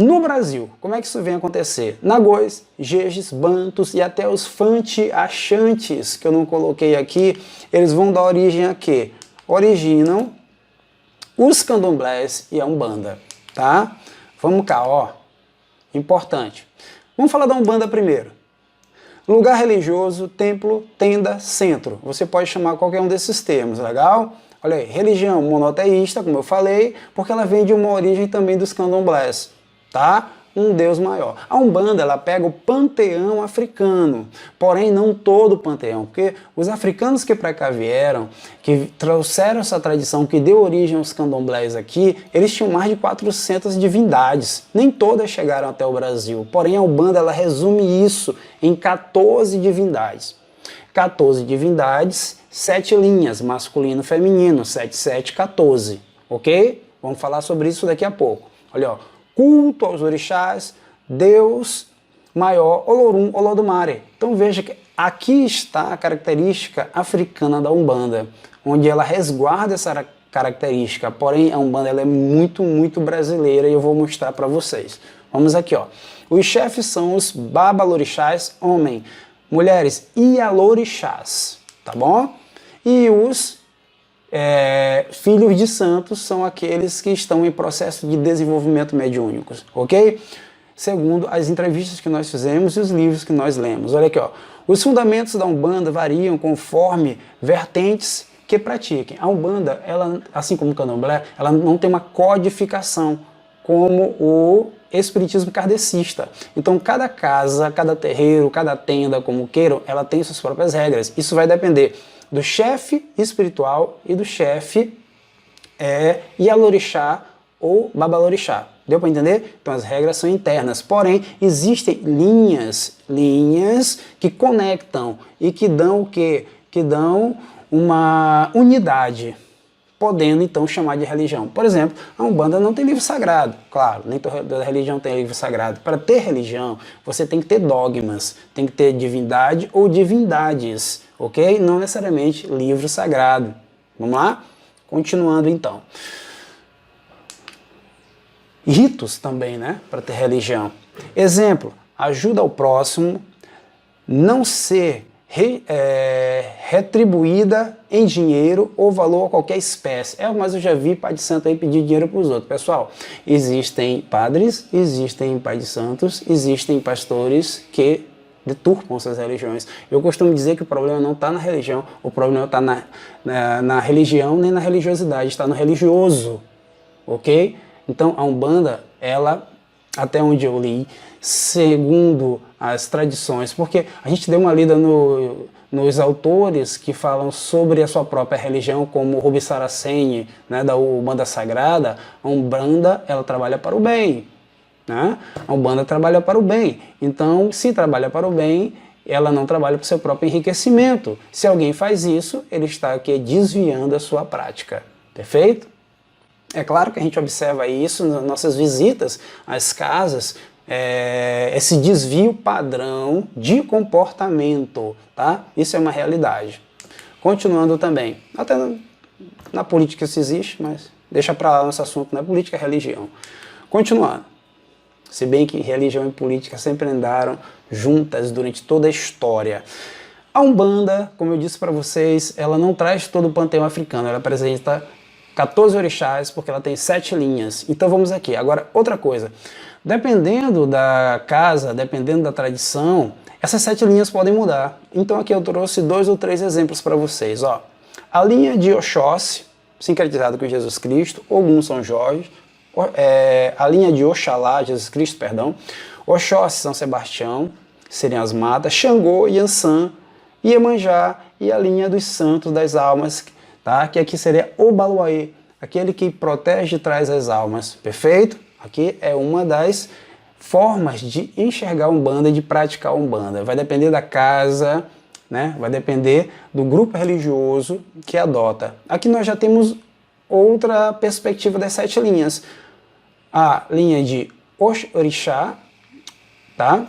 No Brasil, como é que isso vem acontecer? Nagôs, Jejes, Bantus e até os Fanti-Achantes, que eu não coloquei aqui, eles vão dar origem a quê? Originam os candomblés e a Umbanda, tá? Vamos cá, ó. Importante. Vamos falar da Umbanda primeiro. Lugar religioso, templo, tenda, centro. Você pode chamar qualquer um desses termos, legal? Olha aí, religião monoteísta, como eu falei, porque ela vem de uma origem também dos candomblés, tá? Um Deus maior. A Umbanda, ela pega o panteão africano, porém não todo o panteão, porque os africanos que para cá vieram, que trouxeram essa tradição, que deu origem aos candomblés aqui, eles tinham mais de 400 divindades. Nem todas chegaram até o Brasil, porém a Umbanda, ela resume isso em 14 divindades. 14 divindades, 7 linhas, masculino, feminino, 7, 7, 14, ok? Vamos falar sobre isso daqui a pouco. Olha, ó, culto aos orixás, Deus maior, Olorum, Olodumare. Então veja que aqui está a característica africana da Umbanda, onde ela resguarda essa característica, porém a Umbanda ela é muito brasileira e eu vou mostrar para vocês. Vamos aqui, ó. Os chefes são os babalorixás, homem, mulheres, ialorixás, tá bom? E os filhos de santos são aqueles que estão em processo de desenvolvimento mediúnico, ok? Segundo as entrevistas que nós fizemos e os livros que nós lemos. Olha aqui, ó. Os fundamentos da Umbanda variam conforme vertentes que pratiquem. A Umbanda, ela, assim como o Candomblé, ela não tem uma codificação como o espiritismo kardecista. Então, cada casa, cada terreiro, cada tenda, como queiram, ela tem suas próprias regras. Isso vai depender do chefe espiritual e do chefe Ialorixá ou Babalorixá. Deu para entender? Então as regras são internas, porém existem linhas que conectam e que dão o quê? Que dão uma unidade, podendo então chamar de religião. Por exemplo, a Umbanda não tem livro sagrado, claro, nem toda religião tem livro sagrado. Para ter religião, você tem que ter dogmas, tem que ter divindade ou divindades, ok? Não necessariamente livro sagrado. Vamos lá? Continuando então. Ritos também, né? Para ter religião. Exemplo, ajuda ao próximo, não ser retribuída em dinheiro ou valor a qualquer espécie. Mas eu já vi pai de santo aí pedir dinheiro para os outros. Pessoal, existem padres, existem pai de santos, existem pastores que deturpam essas religiões. Eu costumo dizer que o problema não está na religião, o problema não está na religião nem na religiosidade, está no religioso, ok? Então a Umbanda, ela, até onde eu li, segundo as tradições, porque a gente deu uma lida nos autores que falam sobre a sua própria religião, como Rubi Saraceni, né, da Umbanda Sagrada, a Umbanda, ela trabalha para o bem, né? A Umbanda trabalha para o bem. Então, se trabalha para o bem, ela não trabalha para o seu próprio enriquecimento. Se alguém faz isso, ele está aqui desviando a sua prática. Perfeito? É claro que a gente observa isso nas nossas visitas às casas, esse desvio padrão de comportamento, tá? Isso é uma realidade. Continuando também, até na política isso existe, mas deixa para lá nosso assunto, não é política, é religião. Continuando, se bem que religião e política sempre andaram juntas durante toda a história. A Umbanda, como eu disse para vocês, ela não traz todo o panteão africano, ela apresenta 14 orixás, porque ela tem 7 linhas. Então vamos aqui. Agora, outra coisa. Dependendo da casa, dependendo da tradição, essas 7 linhas podem mudar. Então aqui eu trouxe 2 ou 3 exemplos para vocês. Ó. A linha de Oxóssi, sincretizada com Jesus Cristo, Ogum São Jorge, a linha de Oxalá, Jesus Cristo, perdão, Oxóssi, São Sebastião, seriam as matas, Xangô, Yansan, Iemanjá e a linha dos santos das almas, tá? Que aqui seria Obaluaê, aquele que protege e traz as almas, perfeito? Aqui é uma das formas de enxergar a Umbanda e de praticar a Umbanda. Vai depender da casa, né? Vai depender do grupo religioso que adota. Aqui nós já temos outra perspectiva das 7 linhas. A linha de Orixá, tá?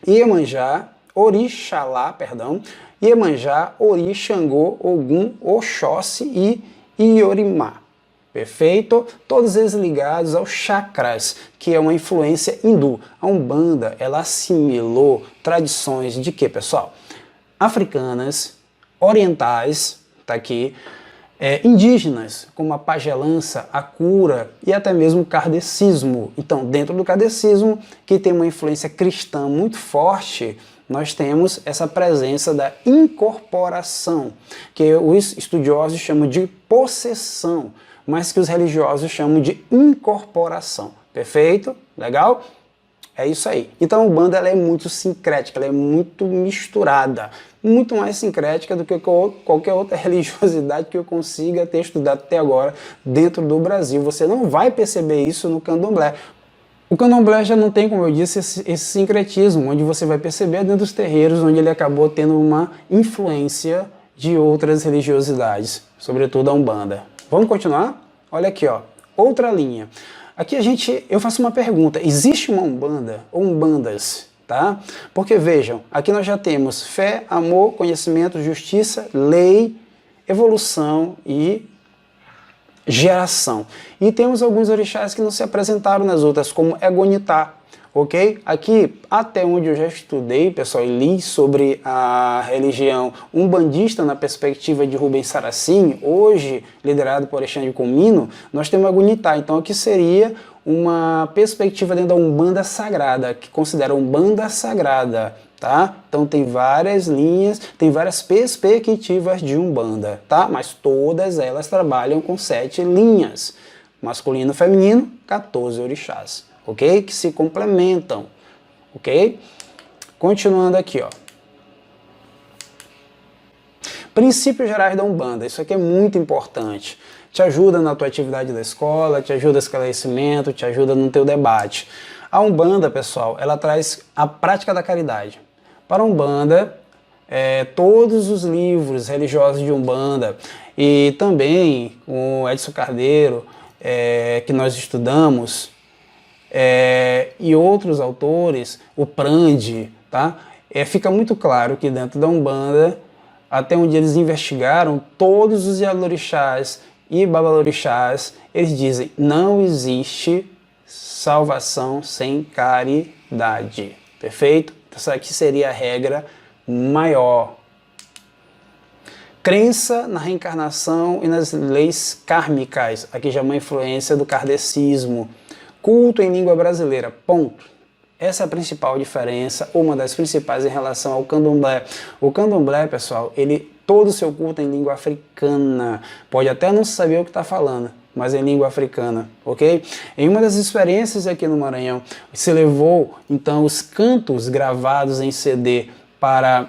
Iemanjá, Orixalá, perdão, Iemanjá, Ori, Xangô, Ogum, Oxóssi e Iorimá. Perfeito? Todos eles ligados aos chakras, que é uma influência hindu. A Umbanda, ela assimilou tradições de quê, pessoal? Africanas, orientais, tá aqui, indígenas, como a pagelança, a cura e até mesmo o kardecismo. Então, dentro do kardecismo, que tem uma influência cristã muito forte, nós temos essa presença da incorporação, que os estudiosos chamam de possessão, mas que os religiosos chamam de incorporação. Perfeito? Legal? É isso aí. Então a Umbanda, ela é muito sincrética, ela é muito misturada, muito mais sincrética do que qualquer outra religiosidade que eu consiga ter estudado até agora dentro do Brasil. Você não vai perceber isso no Candomblé. O Candomblé já não tem, como eu disse, esse sincretismo, onde você vai perceber dentro dos terreiros, onde ele acabou tendo uma influência de outras religiosidades, sobretudo a Umbanda. Vamos continuar? Olha aqui, ó, outra linha. Aqui eu faço uma pergunta, existe uma Umbanda ou Umbandas? Tá? Porque vejam, aqui nós já temos fé, amor, conhecimento, justiça, lei, evolução e geração. E temos alguns orixás que não se apresentaram nas outras, como Egonitá, ok? Aqui, até onde eu já estudei, pessoal, e li sobre a religião umbandista na perspectiva de Rubens Saraceni, hoje liderado por Alexandre Comino, nós temos Egonitá. Então aqui seria uma perspectiva dentro da Umbanda Sagrada, que considera a Umbanda Sagrada, tá? Então tem várias linhas, tem várias perspectivas de Umbanda, tá? Mas todas elas trabalham com 7 linhas, masculino e feminino, 14 orixás, ok? Que se complementam, ok? Continuando aqui, ó. Princípios gerais da Umbanda, isso aqui é muito importante. Te ajuda na tua atividade da escola, te ajuda no esclarecimento, te ajuda no teu debate. A Umbanda, pessoal, ela traz a prática da caridade. Para a Umbanda, todos os livros religiosos de Umbanda e também o Edson Cardeiro, que nós estudamos, e outros autores, o Prandi, tá? Fica muito claro que dentro da Umbanda, até onde eles investigaram, todos os Yalorixás e Babalorixás, eles dizem, não existe salvação sem caridade. Perfeito? Essa aqui seria a regra maior. Crença na reencarnação e nas leis kármicas. Aqui já é uma influência do kardecismo. Culto em língua brasileira. Ponto. Essa é a principal diferença, uma das principais em relação ao Candomblé. O Candomblé, pessoal, todo o seu culto é em língua africana. Pode até não saber o que está falando, mas em língua africana, ok? Em uma das experiências aqui no Maranhão, se levou, então, os cantos gravados em CD para,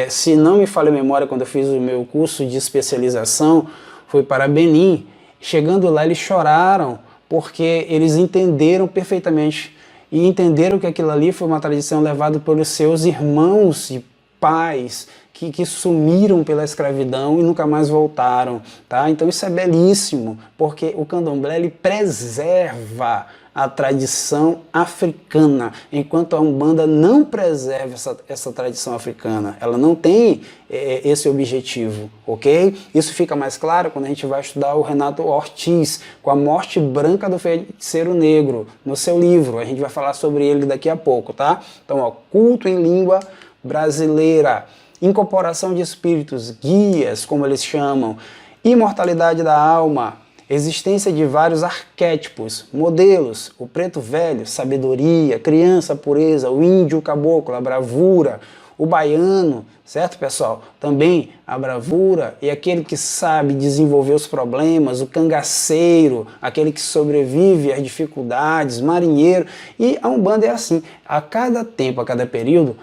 se não me falha a memória, quando eu fiz o meu curso de especialização, foi para Benin. Chegando lá, eles choraram, porque eles entenderam perfeitamente e entenderam que aquilo ali foi uma tradição levada pelos seus irmãos e pais que sumiram pela escravidão e nunca mais voltaram, tá? Então isso é belíssimo, porque o Candomblé, ele preserva a tradição africana, enquanto a Umbanda não preserva essa tradição africana, ela não tem esse objetivo, ok? Isso fica mais claro quando a gente vai estudar o Renato Ortiz, com a morte branca do feiticeiro negro, no seu livro, a gente vai falar sobre ele daqui a pouco, tá? Então, ó, culto em língua brasileira, incorporação de espíritos, guias, como eles chamam, imortalidade da alma, existência de vários arquétipos, modelos, o preto velho, sabedoria, criança, pureza, o índio, o caboclo, a bravura, o baiano, certo, pessoal? Também a bravura e aquele que sabe desenvolver os problemas, o cangaceiro, aquele que sobrevive às dificuldades, marinheiro. E a Umbanda é assim, a cada tempo, a cada período,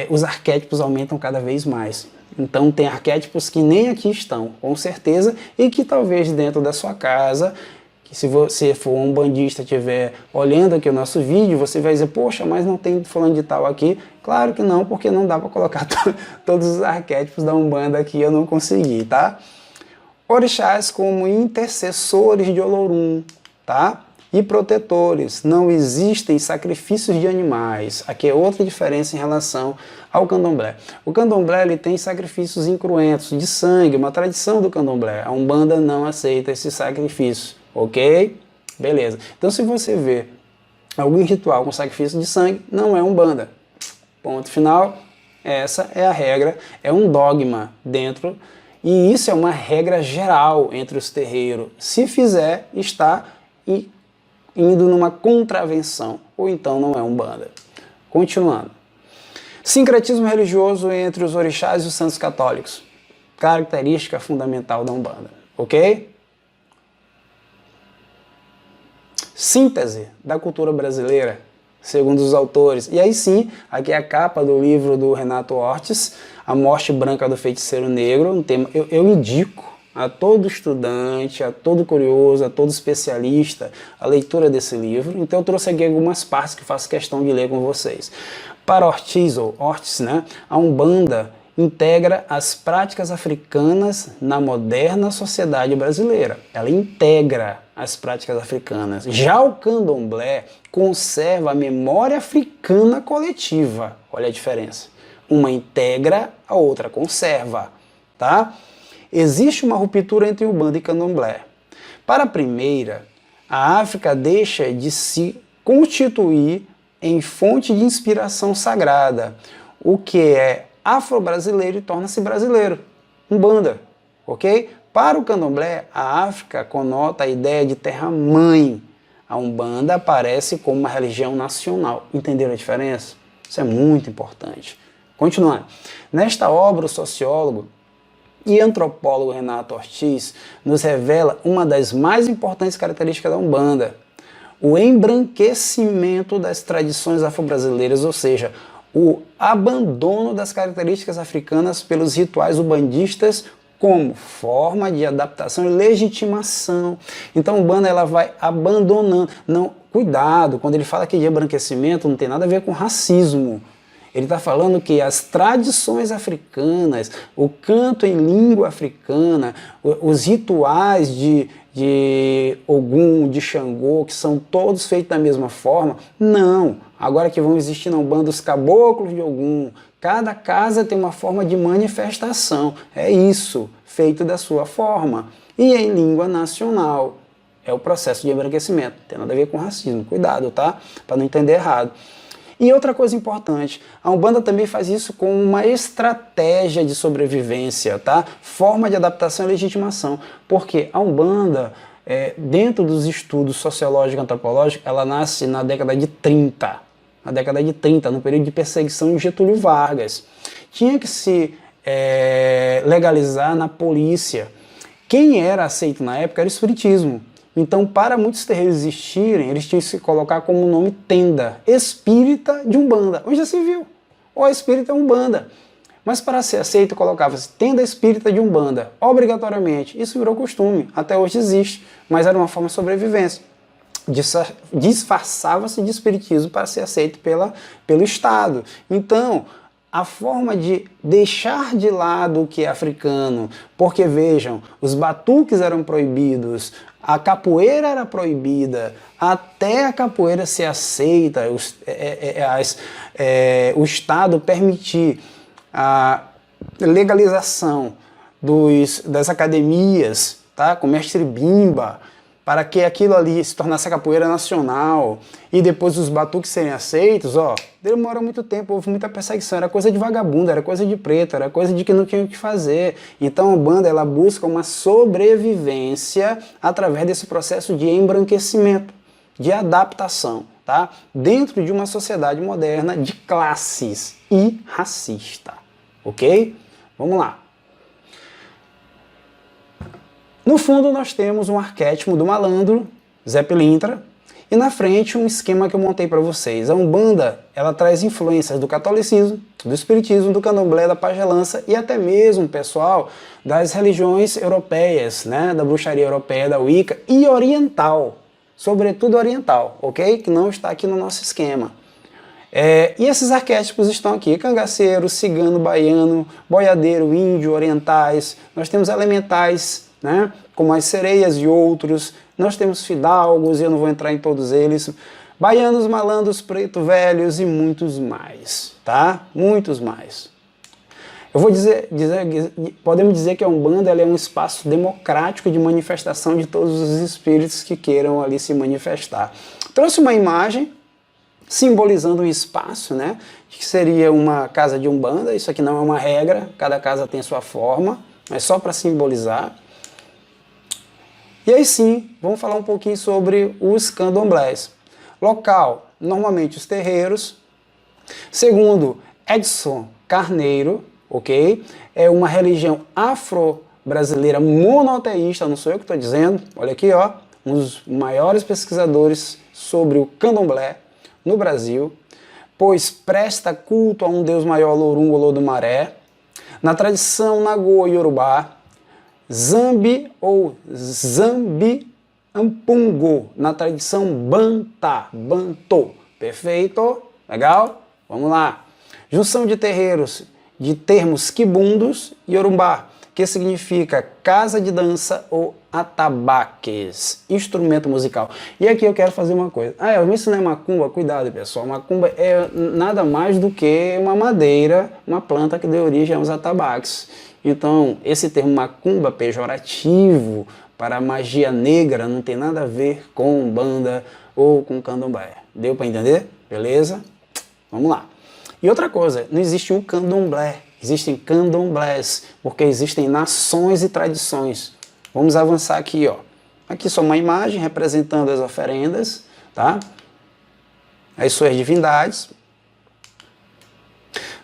os arquétipos aumentam cada vez mais. Então tem arquétipos que nem aqui estão, com certeza, e que talvez dentro da sua casa, que se você for um umbandista estiver olhando aqui o nosso vídeo, você vai dizer, poxa, mas não tem fulano de tal aqui. Claro que não, porque não dá para colocar todos os arquétipos da Umbanda aqui, eu não consegui, tá? Orixás como intercessores de Olorum, tá? E protetores, não existem sacrifícios de animais. Aqui é outra diferença em relação ao candomblé. O candomblé ele tem sacrifícios incruentos de sangue, uma tradição do candomblé. A Umbanda não aceita esses sacrifícios, ok? Beleza. Então se você vê algum ritual com sacrifício de sangue, não é Umbanda. Ponto final. Essa é a regra, é um dogma dentro, e isso é uma regra geral entre os terreiros. Se fizer, está indo numa contravenção, ou então não é Umbanda. Continuando. Sincretismo religioso entre os orixás e os santos católicos. Característica fundamental da Umbanda, ok? Síntese da cultura brasileira, segundo os autores. E aí sim, aqui é a capa do livro do Renato Ortiz, A Morte Branca do Feiticeiro Negro, um tema eu indico a todo estudante, a todo curioso, a todo especialista, a leitura desse livro. Então eu trouxe aqui algumas partes que faço questão de ler com vocês. Para Ortiz, né, a Umbanda integra as práticas africanas na moderna sociedade brasileira. Ela integra as práticas africanas. Já o candomblé conserva a memória africana coletiva. Olha a diferença. Uma integra, a outra conserva, tá? Existe uma ruptura entre Umbanda e candomblé. Para a primeira, a África deixa de se constituir em fonte de inspiração sagrada, o que é afro-brasileiro e torna-se brasileiro. Umbanda, ok? Para o candomblé, a África conota a ideia de terra-mãe. A Umbanda aparece como uma religião nacional. Entenderam a diferença? Isso é muito importante. Continuando. Nesta obra, o sociólogo e antropólogo Renato Ortiz nos revela uma das mais importantes características da Umbanda: o embranquecimento das tradições afro-brasileiras, ou seja, o abandono das características africanas pelos rituais umbandistas como forma de adaptação e legitimação. Então a Umbanda ela vai abandonando. Não, cuidado, quando ele fala aqui de embranquecimento, não tem nada a ver com racismo. Ele está falando que as tradições africanas, o canto em língua africana, os rituais de Ogum, de Xangô, que são todos feitos da mesma forma, não. Agora que vão existir na Umbanda os caboclos de Ogum, cada casa tem uma forma de manifestação, é isso, feito da sua forma. E em língua nacional, é o processo de embranquecimento, não tem nada a ver com racismo, cuidado, tá? Para não entender errado. E outra coisa importante, a Umbanda também faz isso com uma estratégia de sobrevivência, tá? Forma de adaptação e legitimação, porque a Umbanda, dentro dos estudos sociológicos e antropológicos, ela nasce na década de 30, no período de perseguição de Getúlio Vargas. Tinha que se legalizar na polícia. Quem era aceito na época era o espiritismo. Então, para muitos terreiros existirem, eles tinham que se colocar como nome tenda, espírita de Umbanda. Onde já se viu? Ou espírita Umbanda. Mas para ser aceito, colocava-se tenda espírita de Umbanda, obrigatoriamente. Isso virou costume, até hoje existe, mas era uma forma de sobrevivência. Disfarçava-se de espiritismo para ser aceito pelo Estado. Então, a forma de deixar de lado o que é africano, porque vejam, os batuques eram proibidos, a capoeira era proibida, até a capoeira ser aceita, o Estado permitir a legalização das academias, tá? Com mestre Bimba, para que aquilo ali se tornasse a capoeira nacional e depois os batuques serem aceitos, demora muito tempo, houve muita perseguição, era coisa de vagabundo, era coisa de preto, era coisa de que não tinha o que fazer. Então a Umbanda ela busca uma sobrevivência através desse processo de embranquecimento, de adaptação, tá? Dentro de uma sociedade moderna de classes e racista, ok? Vamos lá. No fundo, nós temos um arquétipo do malandro, Zé Pilintra, e na frente um esquema que eu montei para vocês. A Umbanda, ela traz influências do catolicismo, do espiritismo, do candomblé, da pagelança e até mesmo, pessoal, das religiões europeias, né, da bruxaria europeia, da Wicca e oriental, sobretudo oriental, ok? Que não está aqui no nosso esquema. E esses arquétipos estão aqui: cangaceiro, cigano, baiano, boiadeiro, índio, orientais. Nós temos elementais, né, como as sereias e outros. Nós temos fidalgos, e eu não vou entrar em todos eles, Baianos, malandros, preto, velhos e muitos mais, tá? Muitos mais. Eu vou podemos dizer que a Umbanda ela é um espaço democrático de manifestação de todos os espíritos que queiram ali se manifestar. Trouxe uma imagem simbolizando um espaço, né? Que seria uma casa de Umbanda. Isso aqui não é uma regra, cada casa tem sua forma, mas só para simbolizar. E aí sim, vamos falar um pouquinho sobre os candomblés. Local, normalmente os terreiros. Segundo Edson Carneiro, ok? É uma religião afro-brasileira monoteísta, não sou eu que estou dizendo. Olha aqui, ó, um dos maiores pesquisadores sobre o candomblé no Brasil, pois presta culto a um deus maior, Lorum, Olodumare. Na tradição Nagô Yorubá, Zambi ou Zambi Ampungo, na tradição Bantá, Banto. Perfeito? Legal? Vamos lá. Junção de terreiros de termos quibundos e Yorumbá, que significa casa de dança ou atabaques, instrumento musical. E aqui eu quero fazer uma coisa. Mas isso não é macumba? Cuidado, pessoal. Macumba é nada mais do que uma madeira, uma planta que deu origem aos atabaques. Então, esse termo macumba pejorativo para a magia negra não tem nada a ver com Umbanda ou com candomblé. Deu para entender? Beleza? Vamos lá. E outra coisa, não existe um candomblé, existem candomblés, porque existem nações e tradições. Vamos avançar aqui, ó. Aqui só uma imagem representando as oferendas, tá? As suas divindades.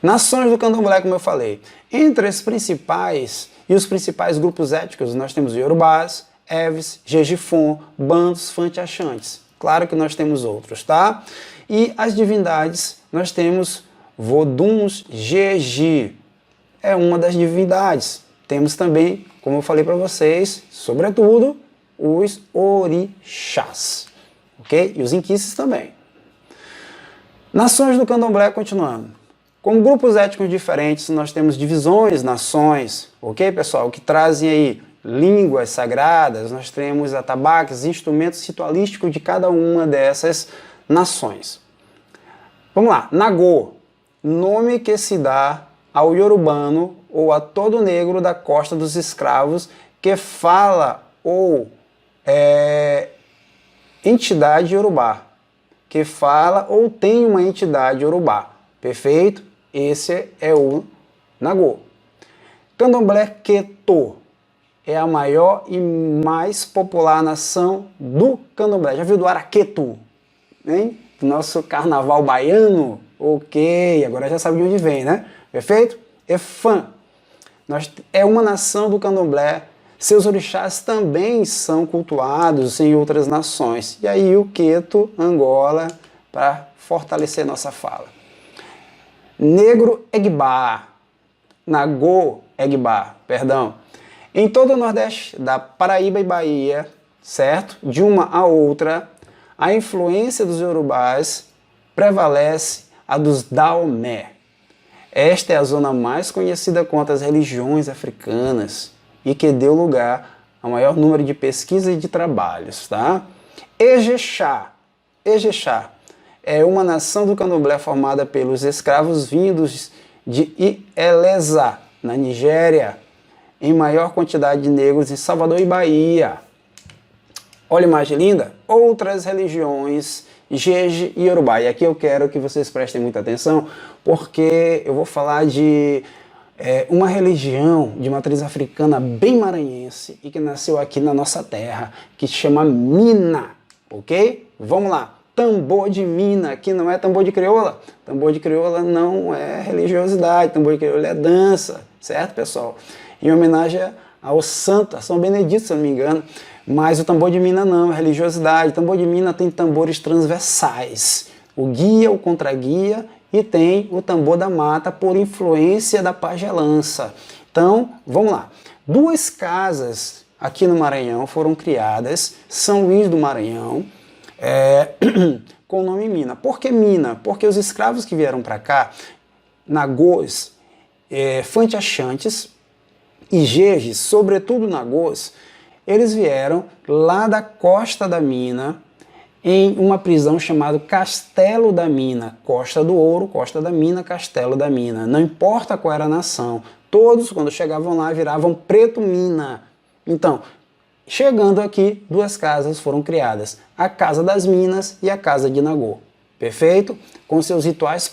Nações do candomblé, como eu falei. Entre as principais e os principais grupos étnicos, nós temos Yorubás, Eves, Jejifon, Bantos, Fantiachantes. Claro que nós temos outros, tá? E as divindades, nós temos Voduns Jeji, é uma das divindades. Temos também, como eu falei para vocês, sobretudo, os orixás, ok? E os inquices também. Nações do candomblé, continuando. Com grupos étnicos diferentes, nós temos divisões, nações, ok, pessoal? Que trazem aí línguas sagradas, nós temos atabaques, instrumentos ritualísticos de cada uma dessas nações. Vamos lá, Nagô, nome que se dá ao iorubano ou a todo negro da costa dos escravos que fala ou entidade iorubá, que fala ou tem uma entidade iorubá. Perfeito? Esse é o Nagô. Candomblé Queto é a maior e mais popular nação do candomblé. Já viu do Araqueto? Hein? Do nosso carnaval baiano? Ok, agora já sabe de onde vem, né? Perfeito? Efã. É uma nação do candomblé. Seus orixás também são cultuados em outras nações. E aí o Queto, Angola, para fortalecer nossa fala. Negro Egbá. Nagô Egbá, perdão. Em todo o Nordeste, da Paraíba e Bahia, certo? De uma a outra, a influência dos Yorubás prevalece a dos Daomé. Esta é a zona mais conhecida quanto às religiões africanas e que deu lugar ao maior número de pesquisas e de trabalhos, tá? Ejexá. Ejexá é uma nação do candomblé formada pelos escravos vindos de Ieleza, na Nigéria, em maior quantidade de negros em Salvador e Bahia. Olha a imagem linda? Outras religiões, Jeje e Yorubá. E aqui eu quero que vocês prestem muita atenção, porque eu vou falar de uma religião de matriz africana bem maranhense e que nasceu aqui na nossa terra, que se chama Mina, ok? Vamos lá. Tambor de Mina, que não é tambor de crioula. Tambor de crioula não é religiosidade, tambor de crioula é dança, certo, pessoal? Em homenagem ao santo, a São Benedito, se eu não me engano. Mas o tambor de Mina não, é religiosidade. O tambor de Mina tem tambores transversais. O guia, o contraguia e tem o tambor da mata por influência da pagelança. Então, vamos lá. Duas casas aqui no Maranhão foram criadas, São Luís do Maranhão, com o nome Mina. Por que Mina? Porque os escravos que vieram para cá, Nagôs, Fantiachantes e Jejes, sobretudo Nagôs, eles vieram lá da costa da Mina em uma prisão chamada Castelo da Mina. Costa do Ouro, Costa da Mina, Castelo da Mina. Não importa qual era a nação, todos, quando chegavam lá, viravam Preto Mina. Então, chegando aqui, duas casas foram criadas, a Casa das Minas e a Casa de Nagô. Perfeito? Com seus rituais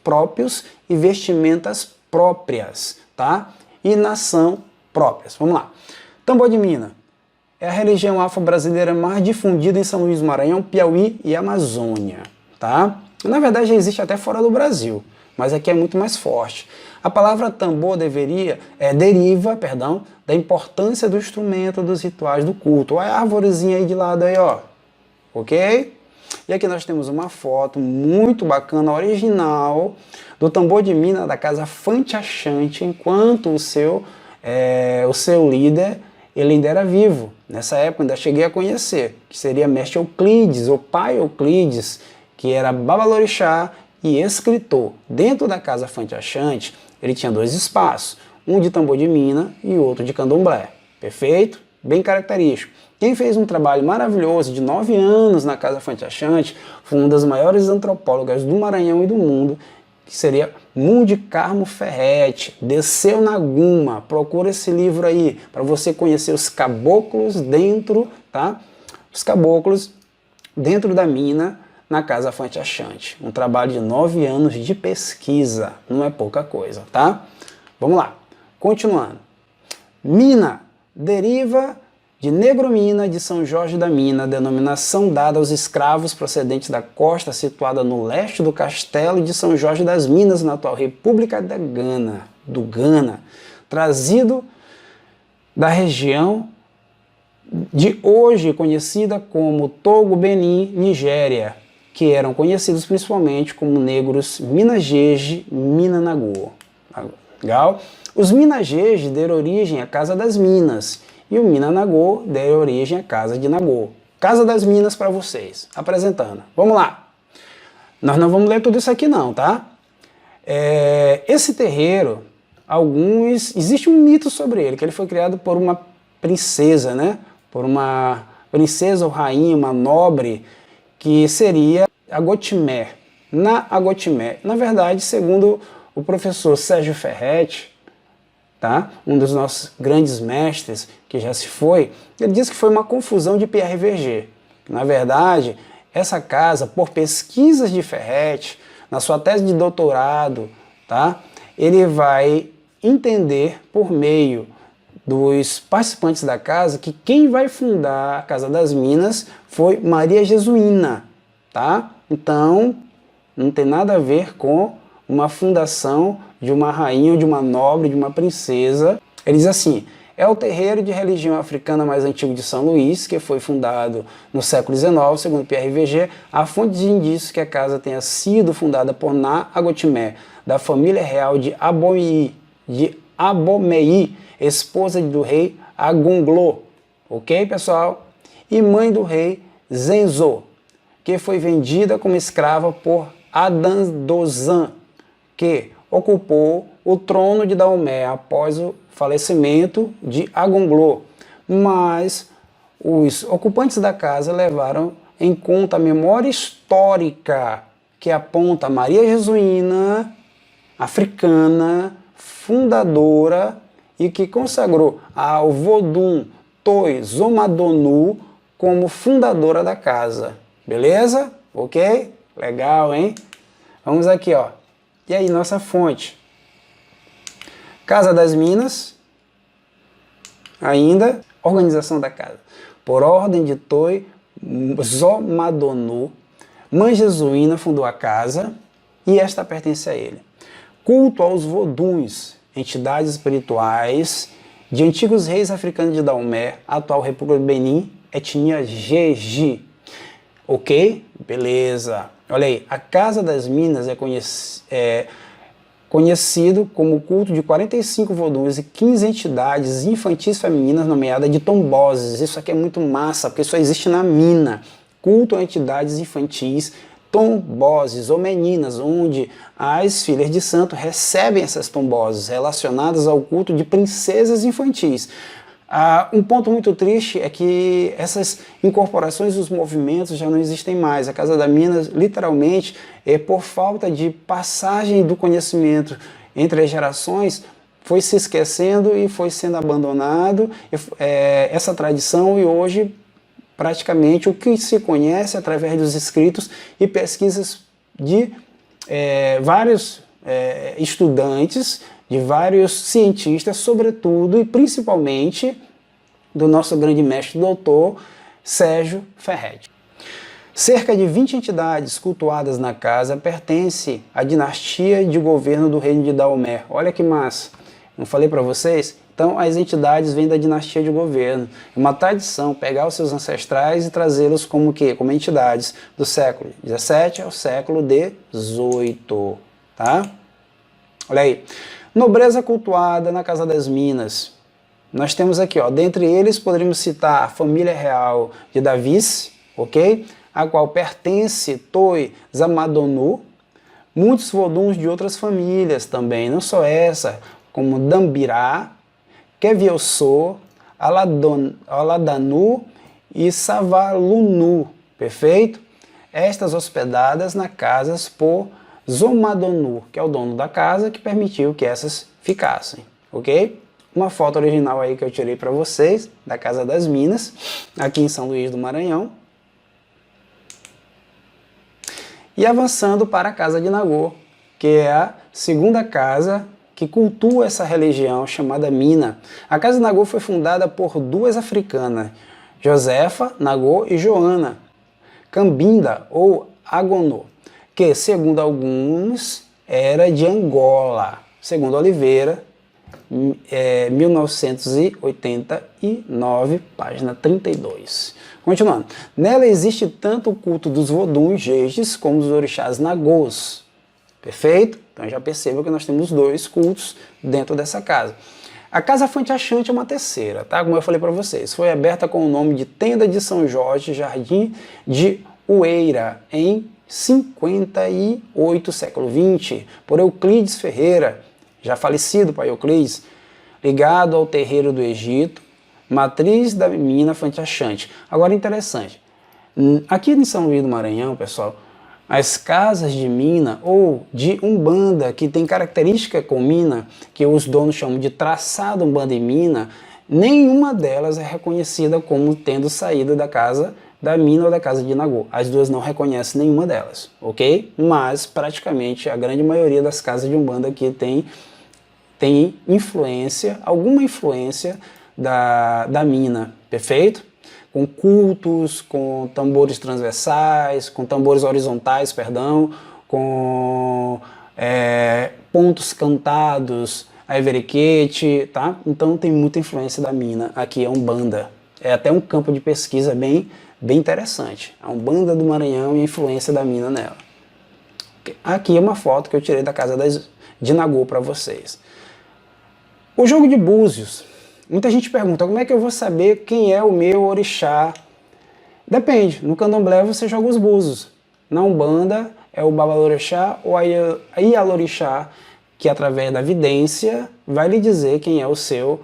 próprios e vestimentas próprias, tá? E nação próprias. Vamos lá. Tambor de Mina é a religião afro-brasileira mais difundida em São Luís do Maranhão, Piauí e Amazônia, tá? Na verdade, já existe até fora do Brasil, mas aqui é muito mais forte. A palavra tambor deriva, da importância do instrumento dos rituais do culto. Olha a árvorezinha aí de lado aí, ó. Ok? E aqui nós temos uma foto muito bacana, original, do tambor de Mina da casa Fante Achante, enquanto o seu líder, ele ainda era vivo. Nessa época ainda cheguei a conhecer, que seria mestre Euclides, ou pai Euclides, que era babalorixá e escritor. Dentro da casa Fante Achante, ele tinha dois espaços, um de tambor de Mina e outro de candomblé. Perfeito? Bem característico. Quem fez um trabalho maravilhoso de 9 anos na Casa Fante Achante foi uma das maiores antropólogas do Maranhão e do mundo, que seria Mundi Carmo Ferretti. Desceu na Guma. Procura esse livro aí para você conhecer os caboclos dentro, tá? Os caboclos dentro da mina na Casa Fante Achante. Um trabalho de 9 anos de pesquisa. Não é pouca coisa, tá? Vamos lá. Continuando. Mina deriva de Negromina de São Jorge da Mina, denominação dada aos escravos procedentes da costa situada no leste do castelo de São Jorge das Minas, na atual República do Ghana, trazido da região de hoje conhecida como Togo, Benin, Nigéria, que eram conhecidos principalmente como negros Minajeje, Minanagô. Legal? Os Minajeje deram origem à Casa das Minas, e o Minanagô deu origem à Casa de Nagô. Casa das Minas para vocês, apresentando. Vamos lá. Nós não vamos ler tudo isso aqui não, tá? Esse terreiro, existe um mito sobre ele, que ele foi criado por uma princesa, né? Por uma princesa ou rainha, uma nobre, que seria Agotimé. Na Agotimé, na verdade, segundo o professor Sérgio Ferretti, tá? Um dos nossos grandes mestres, que já se foi, ele disse que foi uma confusão de Pierre Verger. Na verdade, essa casa, por pesquisas de Ferretti, na sua tese de doutorado, tá? Ele vai entender, por meio dos participantes da casa, que quem vai fundar a Casa das Minas foi Maria Jesuína, tá? Então, não tem nada a ver com uma fundação de uma rainha, ou de uma nobre, de uma princesa. Ele diz assim: é o terreiro de religião africana mais antigo de São Luís, que foi fundado no século XIX, segundo Pierre Verger. Há fontes de indícios que a casa tenha sido fundada por Na Agotimé, da família real de Abomey, esposa do rei Agunglo. Ok, pessoal? E mãe do rei Zenzo, que foi vendida como escrava por Adandozan, que ocupou o trono de Daomé após o falecimento de Agunglo. Mas os ocupantes da casa levaram em conta a memória histórica que aponta Maria Jesuína, africana, fundadora e que consagrou ao Vodun Toi Zomadonu como fundadora da casa. Beleza? Ok? Legal, hein? Vamos aqui, ó. E aí, nossa fonte. Casa das Minas. Ainda, organização da casa. Por ordem de Toi Zomadonu, Mãe Jesuína fundou a casa e esta pertence a ele. Culto aos voduns, entidades espirituais de antigos reis africanos de Daomé, atual República do Benin, etnia Jeji. Ok? Beleza. Olha aí, a Casa das Minas é conhecido como o culto de 45 voduns e 15 entidades infantis femininas nomeadas de tomboses. Isso aqui é muito massa, porque só existe na mina. Culto a entidades infantis, tomboses ou meninas, onde as filhas de santo recebem essas tomboses relacionadas ao culto de princesas infantis. Um ponto muito triste é que essas incorporações dos movimentos já não existem mais. A Casa da Mina, literalmente, por falta de passagem do conhecimento entre as gerações, foi se esquecendo e foi sendo abandonado essa tradição, e hoje praticamente o que se conhece através dos escritos e pesquisas de vários estudantes, de vários cientistas, sobretudo e principalmente do nosso grande mestre doutor Sérgio Ferretti. Cerca de 20 entidades cultuadas na casa pertencem à dinastia de governo do reino de Daomé. Olha que massa! Não falei para vocês? Então as entidades vêm da dinastia de governo. É uma tradição pegar os seus ancestrais e trazê-los como quê? Como entidades do século XVII ao século XVIII. Tá? Olha aí. Nobreza cultuada na Casa das Minas. Nós temos aqui, ó, dentre eles poderíamos citar a família real de Davis, ok? A qual pertence Toi Zamadonu, muitos voduns de outras famílias também, não só essa, como Dambirá, Kevioso, Aladanu e Savalunu, perfeito? Estas hospedadas na casas por Zomadonu, que é o dono da casa, que permitiu que essas ficassem, ok? Uma foto original aí que eu tirei para vocês, da Casa das Minas, aqui em São Luís do Maranhão. E avançando para a Casa de Nagô, que é a segunda casa que cultua essa religião chamada Mina. A Casa de Nagô foi fundada por duas africanas, Josefa Nagô e Joana Cambinda, ou Agonô, que, segundo alguns, era de Angola. Segundo Oliveira, 1989, página 32. Continuando. Nela existe tanto o culto dos voduns, jejes, como dos orixás nagôs. Perfeito? Então já percebam que nós temos dois cultos dentro dessa casa. A Casa Fonte Achante é uma terceira, tá? Como eu falei para vocês. Foi aberta com o nome de Tenda de São Jorge, Jardim de Ueira, em 58, século XX, por Euclides Ferreira, já falecido pai Euclides, ligado ao terreiro do Egito, matriz da mina Fonte Achante. Agora, interessante, aqui em São Luís do Maranhão, pessoal, as casas de mina ou de umbanda que tem característica com mina, que os donos chamam de traçado umbanda e mina, nenhuma delas é reconhecida como tendo saído da casa da mina ou da Casa de Nagô. As duas não reconhecem nenhuma delas, ok? Mas praticamente a grande maioria das casas de umbanda aqui tem influência, alguma influência da mina, perfeito? Com cultos, com tambores transversais, com tambores horizontais, perdão, com pontos cantados, a everquete, tá? Então tem muita influência da mina aqui, a Umbanda. É até um campo de pesquisa bem interessante. A Umbanda do Maranhão e a influência da mina nela. Aqui é uma foto que eu tirei da Casa de Nagô para vocês. O jogo de búzios. Muita gente pergunta, como é que eu vou saber quem é o meu orixá? Depende, no candomblé você joga os búzios. Na Umbanda é o babalorixá ou a ialorixá, que através da vidência vai lhe dizer quem é o seu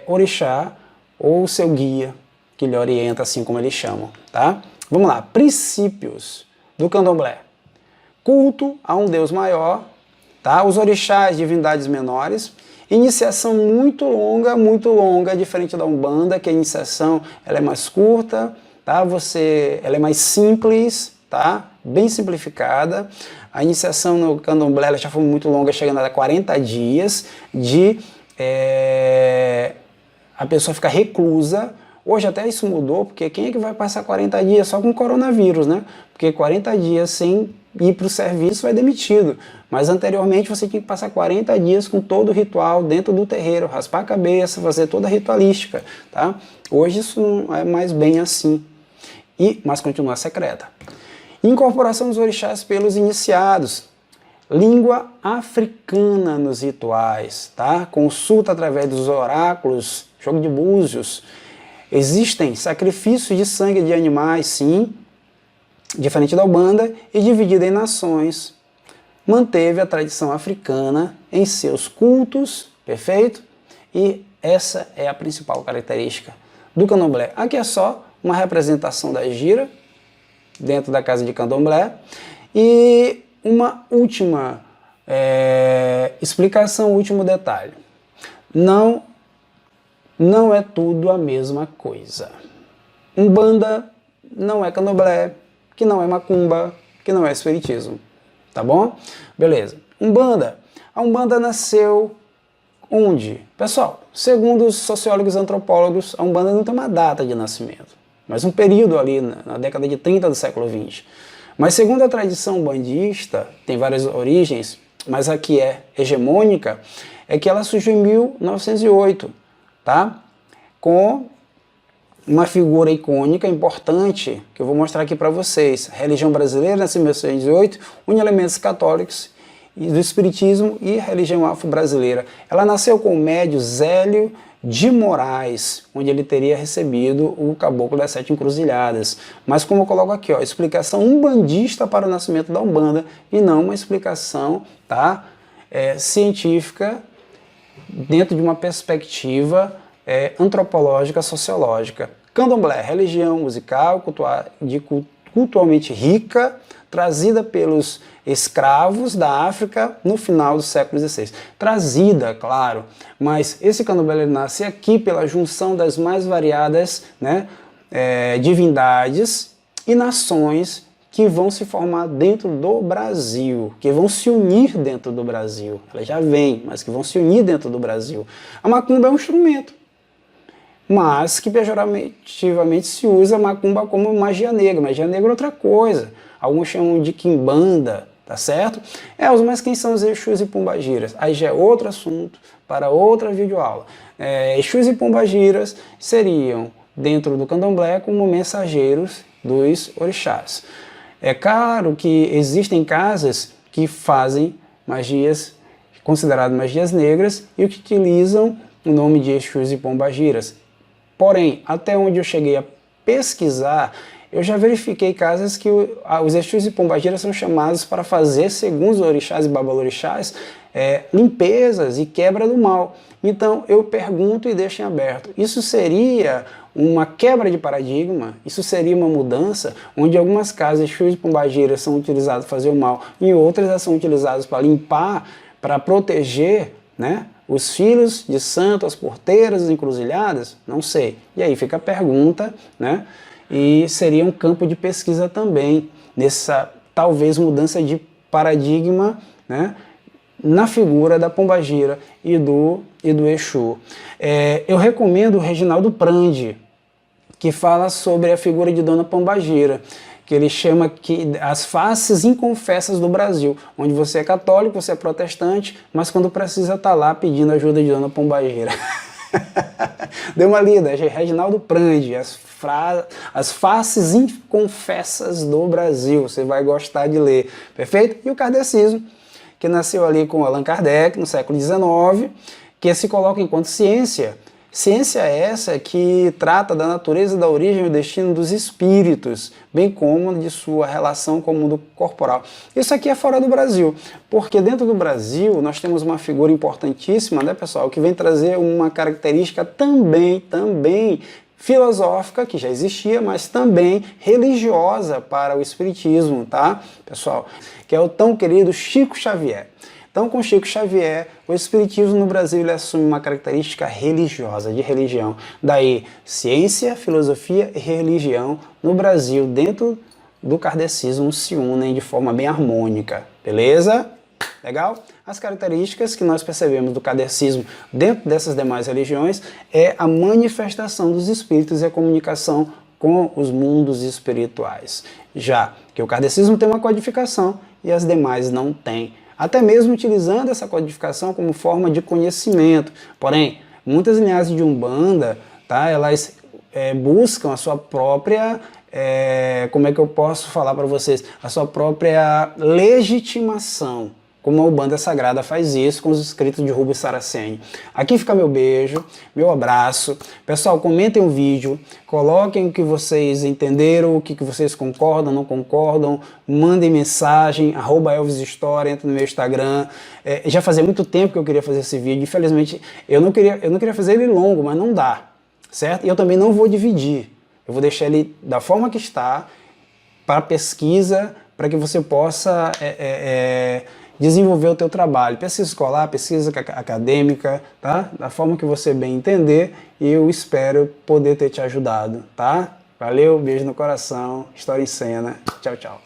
orixá ou o seu guia, que lhe orienta, assim como eles chamam, tá? Vamos lá, princípios do candomblé. Culto a um Deus maior, tá? Os orixás, divindades menores. Iniciação muito longa, diferente da Umbanda, que a iniciação ela é mais curta, tá? Ela é mais simples, tá? Bem simplificada. A iniciação no candomblé ela já foi muito longa, chegando a 40 dias de a pessoa ficar reclusa. Hoje até isso mudou, porque quem é que vai passar 40 dias só com coronavírus, né? Porque 40 dias sem ir para o serviço vai demitido. Mas anteriormente você tinha que passar 40 dias com todo o ritual dentro do terreiro, raspar a cabeça, fazer toda a ritualística, tá? Hoje isso não é mais bem assim, mas continua secreta. Incorporação dos orixás pelos iniciados. Língua africana nos rituais, tá? Consulta através dos oráculos, jogo de búzios. Existem sacrifícios de sangue de animais, sim, diferente da Umbanda, e dividida em nações. Manteve a tradição africana em seus cultos, perfeito? E Essa é a principal característica do candomblé. Aqui é só uma representação da gira dentro da casa de candomblé. E uma última explicação, último detalhe. Não é tudo a mesma coisa. Umbanda não é candomblé, que não é macumba, que não é espiritismo. Tá bom? Beleza. Umbanda. A Umbanda nasceu onde? Pessoal, segundo os sociólogos e antropólogos, a Umbanda não tem uma data de nascimento, mas um período ali na década de 30 do século XX. Mas segundo a tradição bandista, tem várias origens, mas a que é hegemônica é que ela surgiu em 1908, tá? Com uma figura icônica, importante, que eu vou mostrar aqui para vocês. A religião brasileira nasceu em 1908, une elementos católicos do espiritismo e religião afro-brasileira. Ela nasceu com o médio Zélio de Moraes, onde ele teria recebido o Caboclo das Sete Encruzilhadas. Mas como eu coloco aqui, ó, explicação umbandista para o nascimento da Umbanda e não uma explicação, tá, científica dentro de uma perspectiva antropológica, sociológica. Candomblé, religião musical, cultualmente rica, trazida pelos escravos da África no final do século XVI. Trazida, claro, mas esse candomblé nasce aqui pela junção das mais variadas, né, divindades e nações que vão se formar dentro do Brasil, que vão se unir dentro do Brasil. Ela já vem, mas que vão se unir dentro do Brasil. A macumba é um instrumento, mas que pejorativamente se usa a macumba como magia negra. Magia negra é outra coisa. Alguns chamam de quimbanda, tá certo? Mas quem são os Exus e Pombagiras? Aí já é outro assunto para outra videoaula. Exus e Pombagiras seriam, dentro do candomblé, como mensageiros dos orixás. É claro que existem casas que fazem magias, consideradas magias negras, e que utilizam o nome de Exus e Pombagiras. Porém, até onde eu cheguei a pesquisar, eu já verifiquei casas que os Exus e Pombagiras são chamados para fazer, segundo os orixás e babalorixás, limpezas e quebra do mal. Então, eu pergunto e deixo em aberto. Isso seria uma quebra de paradigma? Isso seria uma mudança? Onde algumas casas, Exus e Pombagiras, são utilizadas para fazer o mal, e outras são utilizadas para limpar, para proteger, né, os filhos de santo, as porteiras, as encruzilhadas? Não sei. E aí fica a pergunta, né? E seria um campo de pesquisa também, nessa talvez mudança de paradigma, né, na figura da Pombagira e do Exu. Eu recomendo o Reginaldo Prandi, que fala sobre a figura de Dona Pombagira, que ele chama as faces inconfessas do Brasil, onde você é católico, você é protestante, mas quando precisa tá lá pedindo ajuda de Dona Pombagira. Dê uma lida, Reginaldo Prandi, as faces inconfessas do Brasil, você vai gostar de ler, perfeito? E o kardecismo, que nasceu ali com Allan Kardec no século XIX, que se coloca enquanto ciência. Ciência essa que trata da natureza, da origem e do destino dos espíritos, bem como de sua relação com o mundo corporal. Isso aqui é fora do Brasil, porque dentro do Brasil nós temos uma figura importantíssima, né, pessoal, que vem trazer uma característica também filosófica, que já existia, mas também religiosa para o espiritismo, tá, pessoal? Que é o tão querido Chico Xavier. Então, com Chico Xavier, o espiritismo no Brasil ele assume uma característica religiosa, de religião. Daí, ciência, filosofia e religião no Brasil, dentro do kardecismo, se unem de forma bem harmônica. Beleza? Legal? As características que nós percebemos do kardecismo dentro dessas demais religiões é a manifestação dos espíritos e a comunicação com os mundos espirituais. Já que o kardecismo tem uma codificação e as demais não têm. Até mesmo utilizando essa codificação como forma de conhecimento. Porém, muitas linhagens de Umbanda, tá, elas buscam a sua própria, como é que eu posso falar para vocês, a sua própria legitimação, como a Umbanda Sagrada faz isso com os escritos de Rubens Saraceni. Aqui fica meu beijo, meu abraço. Pessoal, comentem o vídeo, coloquem o que vocês entenderam, o que vocês concordam, não concordam, mandem mensagem, @ElvisHistória, entra no meu Instagram. Já fazia muito tempo que eu queria fazer esse vídeo, infelizmente eu não queria fazer ele longo, mas não dá, certo? E eu também não vou dividir, eu vou deixar ele da forma que está, para pesquisa, para que você possa desenvolver o teu trabalho, pesquisa escolar, pesquisa acadêmica, tá? Da forma que você bem entender, e eu espero poder ter te ajudado, tá? Valeu, beijo no coração, História em Cena, tchau, tchau.